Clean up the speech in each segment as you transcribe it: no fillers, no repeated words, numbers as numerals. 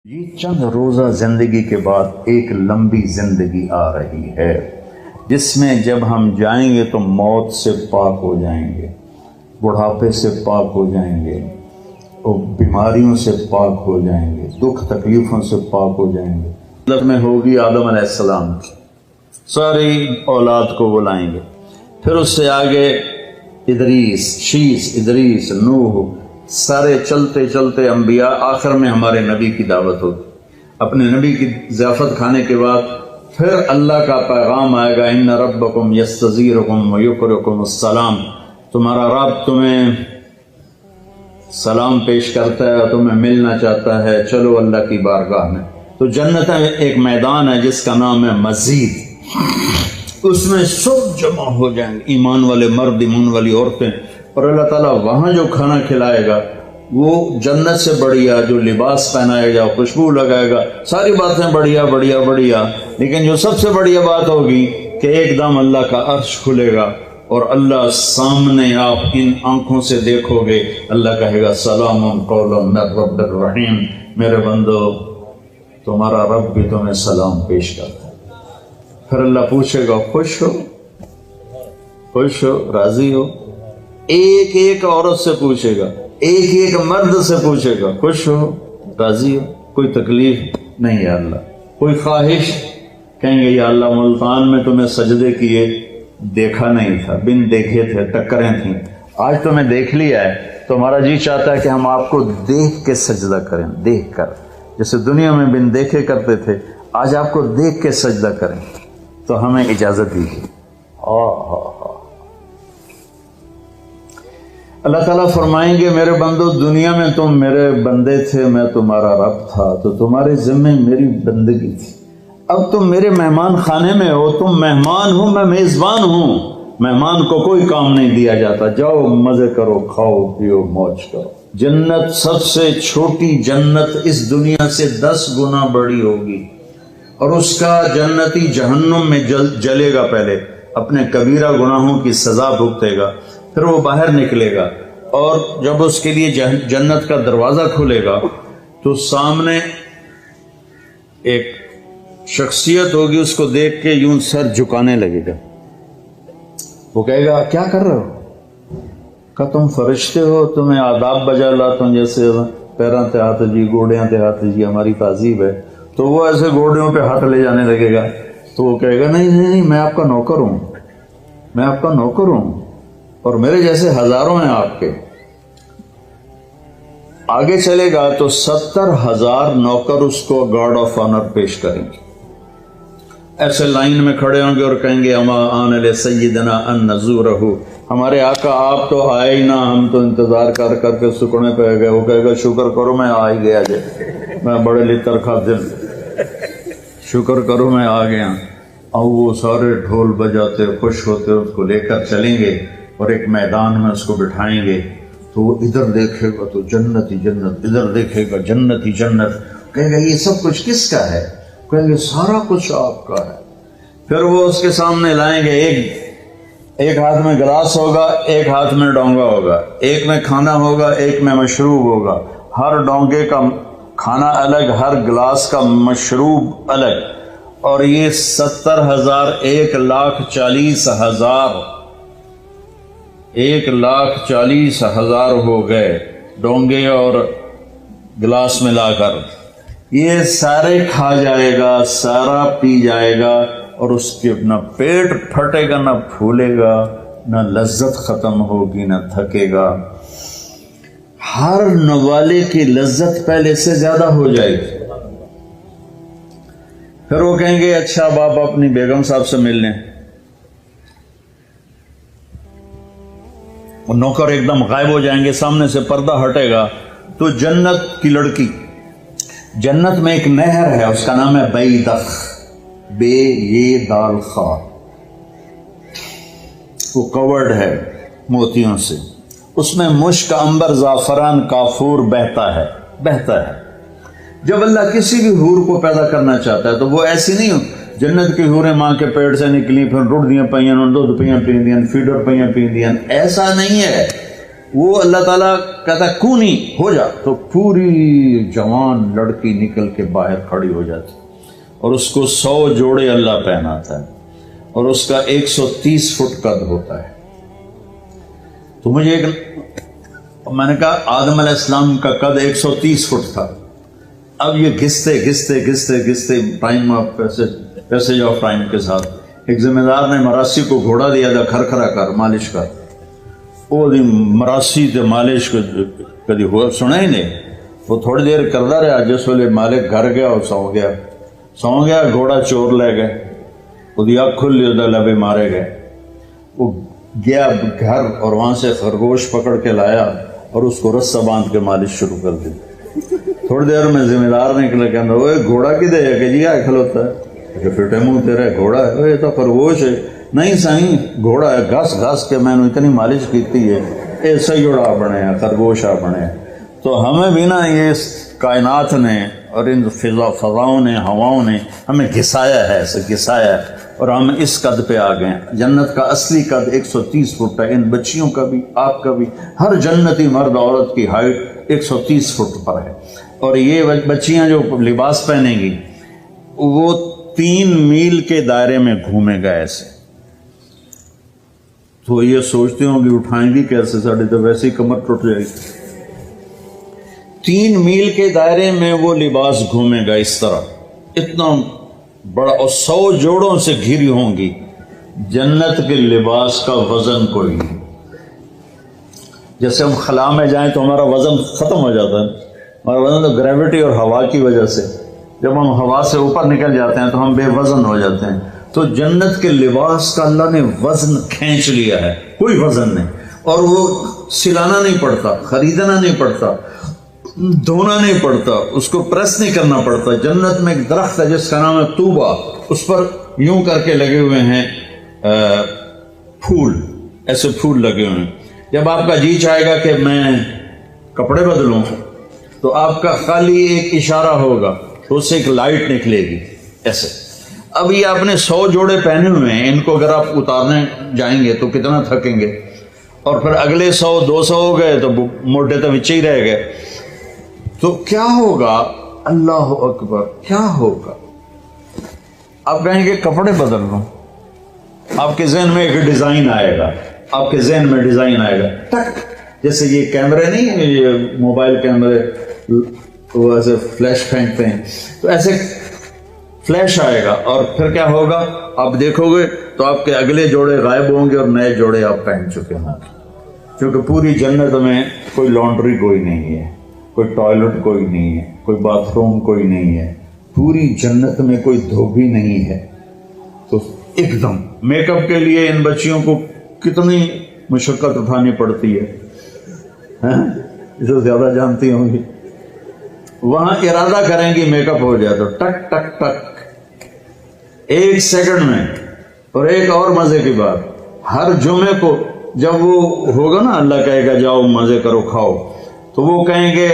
یہ چند روزہ زندگی کے بعد ایک لمبی زندگی آ رہی ہے جس میں جب ہم جائیں گے تو موت سے پاک ہو جائیں گے، بڑھاپے سے پاک ہو جائیں گے اور بیماریوں سے پاک ہو جائیں گے، دکھ تکلیفوں سے پاک ہو جائیں گے۔ مطلب میں ہوگی آدم علیہ السلام کی ساری اولاد کو بلائیں گے، پھر اس سے آگے ادریس، شیس، ادریس، نوح، سارے چلتے چلتے انبیاء، آخر میں ہمارے نبی کی دعوت ہوگی۔ اپنے نبی کی ضیافت کھانے کے بعد پھر اللہ کا پیغام آئے گا، ان ربکم یستزیرکم ویقرکم السلام، تمہارا رب تمہیں سلام پیش کرتا ہے اور تمہیں ملنا چاہتا ہے، چلو اللہ کی بارگاہ میں۔ تو جنت ایک میدان ہے جس کا نام ہے مسجد، اس میں سب جمع ہو جائیں گے، ایمان والے مرد، ایمان والی عورتیں، اور اللہ تعالیٰ وہاں جو کھانا کھلائے گا وہ جنت سے بڑھیا، جو لباس پہنائے گا، خوشبو لگائے گا، ساری باتیں بڑھیا بڑھیا بڑھیا، لیکن جو سب سے بڑھیا بات ہوگی کہ ایک دم اللہ کا عرش کھلے گا اور اللہ سامنے، آپ ان آنکھوں سے دیکھو گے، اللہ کہے گا سلام قولا من رب الرحیم، میرے بندو تمہارا رب بھی تمہیں سلام پیش کرتا ہے۔ پھر اللہ پوچھے گا خوش ہو، خوش ہو، راضی ہو؟ ایک ایک عورت سے پوچھے گا، ایک ایک مرد سے پوچھے گا، خوش ہو، راضی ہو؟ کوئی تکلیف نہیں یا اللہ؟ کوئی خواہش؟ کہیں گے یا اللہ ملتان میں تمہیں سجدے کیے دیکھا نہیں تھا، بن دیکھے تھے، ٹکریں تھیں، آج تمہیں دیکھ لیا ہے تو ہمارا جی چاہتا ہے کہ ہم آپ کو دیکھ کے سجدہ کریں، دیکھ کر، جیسے دنیا میں بن دیکھے کرتے تھے، آج آپ کو دیکھ کے سجدہ کریں، تو ہمیں اجازت دیجیے۔ اللہ تعالیٰ فرمائیں گے میرے بندو دنیا میں تم میرے بندے تھے، میں تمہارا رب تھا، تو تمہارے ذمہ میری بندگی تھی، اب تم میرے مہمان خانے میں ہو، تم مہمان ہو، میں میزبان ہوں، مہمان کو کوئی کام نہیں دیا جاتا، جاؤ مزے کرو، کھاؤ پیو، موج کرو۔ جنت سب سے چھوٹی جنت اس دنیا سے 10 گنا بڑی ہوگی، اور اس کا جنتی جہنم میں جلے گا، پہلے اپنے کبیرہ گناہوں کی سزا بھگتے گا، پھر وہ باہر نکلے گا، اور جب اس کے لیے جنت کا دروازہ کھلے گا تو سامنے ایک شخصیت ہوگی، اس کو دیکھ کے یوں سر جھکانے لگے گا، وہ کہے گا کیا کر رہے ہو؟ کہ تم فرشتے ہو، تمہیں آداب بجا لاتا ہوں، جیسے پیراں تے ہاتھ جی، گوڑیاں تے ہاتھ جی، ہماری تہذیب ہے، تو وہ ایسے گوڑیوں پہ ہاتھ لے جانے لگے گا، تو وہ کہے گا نہیں نہیں نہیں، میں آپ کا نوکر ہوں، میں آپ کا نوکر ہوں، اور میرے جیسے ہزاروں ہیں آپ کے۔ آگے چلے گا تو 70,000 نوکر اس کو گارڈ آف آنر پیش کریں گے، ایسے لائن میں کھڑے ہوں گے اور کہیں گے اما آن لسیدنا ان نزورہ، ہمارے آقا آپ تو آئے ہی نہ، ہم تو انتظار کر کر کے سکڑنے پہ گئے۔ وہ کہے گا شکر کرو میں آ ہی گیا، جے میں بڑے لتر کھاتے، شکر کرو میں آ گیا۔ اور وہ سارے ڈھول بجاتے خوش ہوتے اس کو لے کر چلیں گے اور ایک میدان میں اس کو بٹھائیں گے، تو وہ ادھر دیکھے گا تو جنت ہی جنت، ادھر دیکھے گا جنت ہی جنت، کہے گا یہ سب کچھ کس کا ہے؟ کہیں گے سارا کچھ آپ کا ہے۔ پھر وہ اس کے سامنے لائیں گے، ایک ہاتھ میں گلاس ہوگا، ایک ہاتھ میں ڈونگا ہوگا، ایک میں کھانا ہوگا، ایک میں مشروب ہوگا، ہر ڈونگے کا کھانا الگ، ہر گلاس کا مشروب الگ، اور یہ 70,000 1,40,000 ہو گئے ڈونگے اور گلاس ملا کر۔ یہ سارے کھا جائے گا، سارا پی جائے گا، اور اس کے نہ پیٹ پھٹے گا، نہ پھولے گا، نہ لذت ختم ہوگی، نہ تھکے گا، ہر نوالے کی لذت پہلے سے زیادہ ہو جائے گی۔ پھر وہ کہیں گے اچھا باپ اپنی بیگم صاحب سے مل لیں، وہ نوکر ایک دم غائب ہو جائیں گے، سامنے سے پردہ ہٹے گا تو جنت کی لڑکی، جنت میں ایک نہر ہے، اس کا نام ہے بیدخ، بے یہ دال خا، وہ کورڈ ہے موتیوں سے، اس میں مشک، عنبر، زعفران، کافور بہتا ہے۔ جب اللہ کسی بھی حور کو پیدا کرنا چاہتا ہے تو وہ ایسی نہیں ہو، جنت کی حوریں ماں کے پیٹ سے نکلی، پھر رڑ دیاں پیاں، دودھ پیاں پیندیاں، فیڈر پیاں پیندیاں، ایسا نہیں ہے۔ وہ اللہ تعالیٰ کہتا ہے کونی ہو جا، تو پوری جوان لڑکی نکل کے باہر کھڑی ہو جاتی، اور اس کو 100 جوڑے اللہ پہناتا ہے، اور اس کا 130 فٹ قد ہوتا ہے۔ تو مجھے میں نے کہا آدم علیہ السلام کا قد 130 فٹ تھا، اب یہ گھستے time of passage of time کے ساتھ ایک ذمہ دار نے مراسی کو گھوڑا دیا تھا، کھرکھرا کر مالش کر، وہ مراسی تے مالش کدی ہوا سنا ہی نہیں، وہ تھوڑی دیر کرتا رہا، جس ویلے مالک گھر گیا اور سو گیا، گھوڑا چور لے گئے، وہ اکھ کھلی، وہ لبے مارے گئے، وہ گیا گھر اور وہاں سے خرگوش پکڑ کے لایا اور اس کو رسہ باندھ کے مالش شروع کر دی۔ تھوڑی دیر میں ذمہ دار نکلے، کہنا وہ گھوڑا کدے ہے کہ جی آئے کھلوتا ہے کہ پھٹے منہ تیرے گھوڑا ہے، یہ تو خرگوش ہے۔ نہیں سائیں گھوڑا ہے، گھس کے میں نے اتنی مالش کیتی ہے، ایسا ہی جوڑا بنے ہیں، خرگوشا بنے ہیں۔ تو ہمیں بھی نا یہ کائنات نے اور ان فضاؤں نے، ہواؤں نے ہمیں گھسایا ہے، ایسے گھسایا ہے، اور ہم اس قد پہ آ گئے۔ جنت کا اصلی قد 130 فٹ ہے، ان بچیوں کا بھی، آپ کا بھی، ہر جنتی مرد عورت کی ہائٹ 130 فٹ پر ہے۔ اور یہ بچیاں جو لباس پہنیں گی وہ 3 میل کے دائرے میں گھومے گا ایسے۔ تو یہ سوچتے ہوں کہ اٹھائیں گی کیسے، ساڑھے تو ویسے ہی کمر ٹوٹ جائے گی۔ 3 میل کے دائرے میں وہ لباس گھومے گا اس طرح، اتنا بڑا، اور 100 جوڑوں سے گھری ہوں گی۔ جنت کے لباس کا وزن کوئی نہیں۔ جیسے ہم خلا میں جائیں تو ہمارا وزن ختم ہو جاتا ہے، ہمارا وزن تو گریوٹی اور ہوا کی وجہ سے، جب ہم ہوا سے اوپر نکل جاتے ہیں تو ہم بے وزن ہو جاتے ہیں۔ تو جنت کے لباس کا اللہ نے وزن کھینچ لیا ہے، کوئی وزن نہیں، اور وہ سلانا نہیں پڑتا، خریدنا نہیں پڑتا، دھونا نہیں پڑتا، اس کو پریس نہیں کرنا پڑتا۔ جنت میں ایک درخت ہے جس کا نام ہے طوبہ، اس پر یوں کر کے لگے ہوئے ہیں پھول، ایسے پھول لگے ہوئے ہیں۔ جب آپ کا جی چاہے گا کہ میں کپڑے بدلوں تو آپ کا خالی ایک اشارہ ہوگا تو اس سے ایک لائٹ نکلے گی ایسے۔ اب یہ آپ نے 100 جوڑے پہنے ہوئے ہیں، ان کو اگر آپ اتارنے جائیں گے تو کتنا تھکیں گے، اور پھر اگلے 100 200 ہو گئے تو موٹے تو نیچے ہی رہ گئے۔ تو کیا ہوگا، اللہ اکبر، کیا ہوگا؟ آپ کہیں گے کپڑے بدل لوں، آپ کے ذہن میں ایک ڈیزائن آئے گا، آپ کے ذہن میں ڈیزائن آئے گا، ٹک، جیسے یہ کیمرے نہیں، یہ موبائل کیمرے وہ ایسے فلیش پھینکتے ہیں، تو ایسے فلیش آئے گا، اور پھر کیا ہوگا، آپ دیکھو گے تو آپ کے اگلے جوڑے غائب ہوں گے اور نئے جوڑے آپ پہن چکے ہوں گے، کیونکہ پوری جنت میں کوئی لانڈری کوئی نہیں ہے، کوئی ٹوائلٹ کوئی نہیں ہے، کوئی باتھ روم کوئی نہیں ہے، پوری جنت میں کوئی دھوبی نہیں ہے۔ تو ایک دم میک اپ کے لیے ان بچیوں کو کتنی مشقت اٹھانی پڑتی ہے، اسے زیادہ جانتی ہوں گی۔ وہاں ارادہ کریں گی میک اپ ہو جائے تو ٹک ٹک ٹک 1 سیکنڈ میں۔ اور ایک اور مزے کی بات، ہر جمعے کو جب وہ ہوگا نا، اللہ کہے گا جاؤ مزے کرو کھاؤ، تو وہ کہیں گے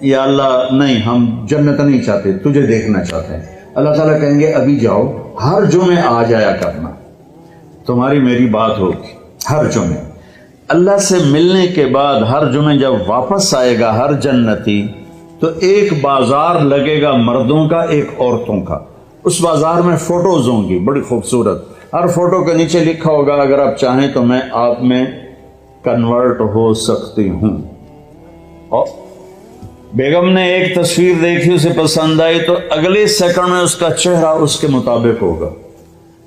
یا اللہ نہیں، ہم جنت نہیں چاہتے، تجھے دیکھنا چاہتے ہیں۔ اللہ تعالیٰ کہیں گے ابھی جاؤ، ہر جمعے آ جایا کرنا، تمہاری میری بات ہوگی ہر جمعے۔ اللہ سے ملنے کے بعد ہر جمعے جب واپس آئے گا ہر جنتی، تو ایک بازار لگے گا مردوں کا، ایک عورتوں کا۔ اس بازار میں فوٹوز ہوں گی بڑی خوبصورت، ہر فوٹو کے نیچے لکھا ہوگا اگر آپ چاہیں تو میں آپ میں کنورٹ ہو سکتی ہوں۔ اور بیگم نے ایک تصویر دیکھی، اسے پسند آئی تو اگلے سیکنڈ میں اس کا چہرہ اس کے مطابق ہوگا۔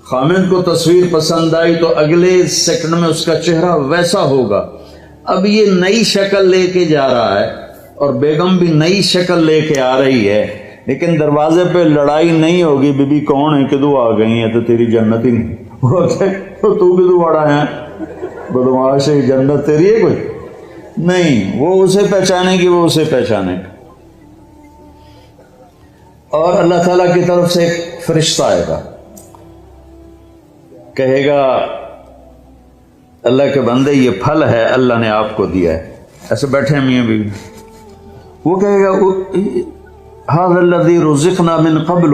خامد کو تصویر پسند آئی تو اگلے سیکنڈ میں اس کا چہرہ ویسا ہوگا۔ اب یہ نئی شکل لے کے جا رہا ہے اور بیگم بھی نئی شکل لے کے آ رہی ہے، لیکن دروازے پہ لڑائی نہیں ہوگی، بی بی کون ہے، کدو آ گئی ہے، تو تیری جنت ہی نہیں، تو کدو بڑا ہے، بدماش ہے، جنت تیری ہے کوئی نہیں۔ وہ اسے پہچانے گی، وہ اسے پہچانے گا۔ اور اللہ تعالیٰ کی طرف سے ایک فرشتہ آئے گا، کہے گا اللہ کے بندے یہ پھل ہے اللہ نے آپ کو دیا ہے، ایسے بیٹھے میاں بیوی، وہ کہے گا ھذا الذی رزقنا من قبل،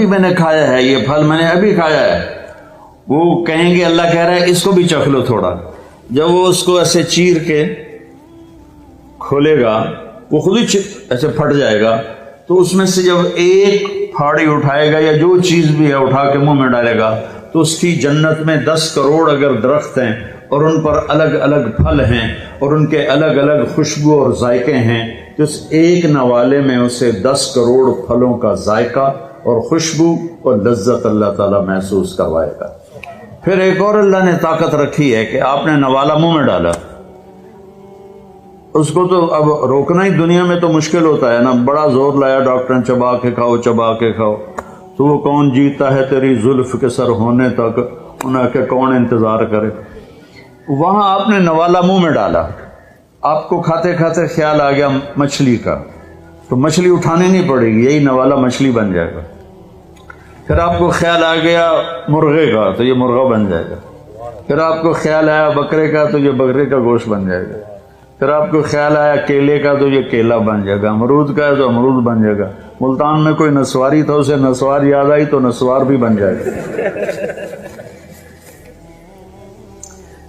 میں نے کھایا ہے یہ پھل، میں نے ابھی کھایا ہے۔ وہ کہیں گے اللہ کہہ رہا ہے اس کو بھی چکھ لو تھوڑا۔ جب وہ اس کو ایسے چیر کے کھولے گا وہ خود ہی ایسے پھٹ جائے گا، تو اس میں سے جب ایک پھاڑی اٹھائے گا یا جو چیز بھی ہے اٹھا کے منہ میں ڈالے گا، تو اس کی جنت میں 10 کروڑ اگر درخت ہیں اور ان پر الگ الگ پھل ہیں اور ان کے الگ الگ خوشبو اور ذائقے ہیں، تو اس ایک نوالے میں اسے 10 کروڑ پھلوں کا ذائقہ اور خوشبو اور لذت اللہ تعالیٰ محسوس کروائے گا۔ پھر ایک اور اللہ نے طاقت رکھی ہے کہ آپ نے نوالا منہ میں ڈالا، اس کو تو اب روکنا ہی دنیا میں تو مشکل ہوتا ہے نا، بڑا زور لایا ڈاکٹر نے چبا کے کھاؤ چبا کے کھاؤ، تو وہ کون جیتا ہے تیری زلف کے سر ہونے تک، انہیں کہ کون انتظار کرے۔ وہاں آپ نے نوالا منہ میں ڈالا، آپ کو کھاتے کھاتے خیال آ گیا مچھلی کا، تو مچھلی اٹھانی نہیں پڑے گی، یہی نوالا مچھلی بن جائے گا۔ پھر آپ کو خیال آ گیا مرغے کا، تو یہ مرغا بن جائے گا۔ پھر آپ کو خیال آیا بکرے کا، تو یہ بکرے کا گوشت بن جائے گا۔ پھر آپ کو خیال آیا کیلے کا، تو یہ کیلا بن جائے گا۔ امرود کا ہے تو امرود بن جائے گا۔ ملتان میں کوئی نسواری تھا، اسے نسوار یاد آئی تو نسوار بھی بن جائے گا۔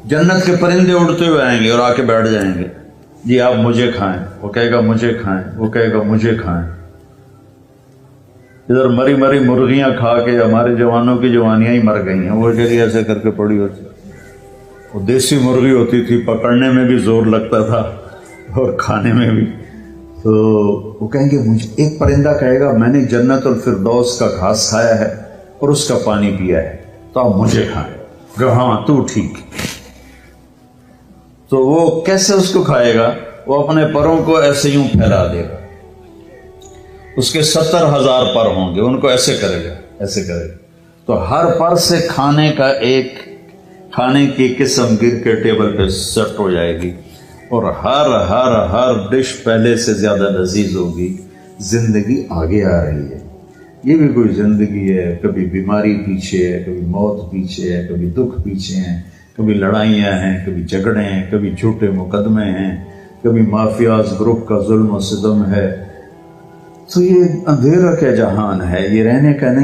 جنت کے پرندے اڑتے ہوئے آئیں گے اور آ کے بیٹھ جائیں گے، جی آپ مجھے کھائیں، وہ کہے گا مجھے کھائیں، وہ کہے گا مجھے کھائیں۔ ادھر مری مری مرغیاں کھا کے ہمارے جوانوں کی جوانیاں ہی مر گئی ہیں، وہ چلی ایسے کر کے پڑی ہوتی، وہ دیسی مرغی ہوتی تھی، پکڑنے میں بھی زور لگتا تھا اور کھانے میں بھی۔ تو وہ کہیں گے مجھے، ایک پرندہ کہے گا میں نے جنت الفردوس کا گھاس کھایا ہے اور اس کا پانی پیا ہے، تو آپ مجھے کھائیں۔ کہ ہاں تو ٹھیک۔ تو وہ کیسے اس کو کھائے گا؟ وہ اپنے پروں کو ایسے یوں پھیلا دے گا، اس کے 70,000 پر ہوں گے، ان کو ایسے کرے گا، ایسے کرے گا، تو ہر پر سے کھانے کا ایک کھانے کی قسم گر کے ٹیبل پہ سیٹ ہو جائے گی، اور ہر ڈش پہلے سے زیادہ لذیذ ہوگی۔ زندگی آگے آ رہی ہے، یہ بھی کوئی زندگی ہے، کبھی بیماری پیچھے ہے، کبھی موت پیچھے ہے، کبھی دکھ پیچھے ہیں، کبھی لڑائیاں ہیں، کبھی جھگڑے ہیں، کبھی جھوٹے مقدمے ہیں، کبھی مافیاز گروپ کا ظلم و ستم ہے۔ تو یہ اندھیرا کا جہان ہے، یہ رہنے کا نہیں۔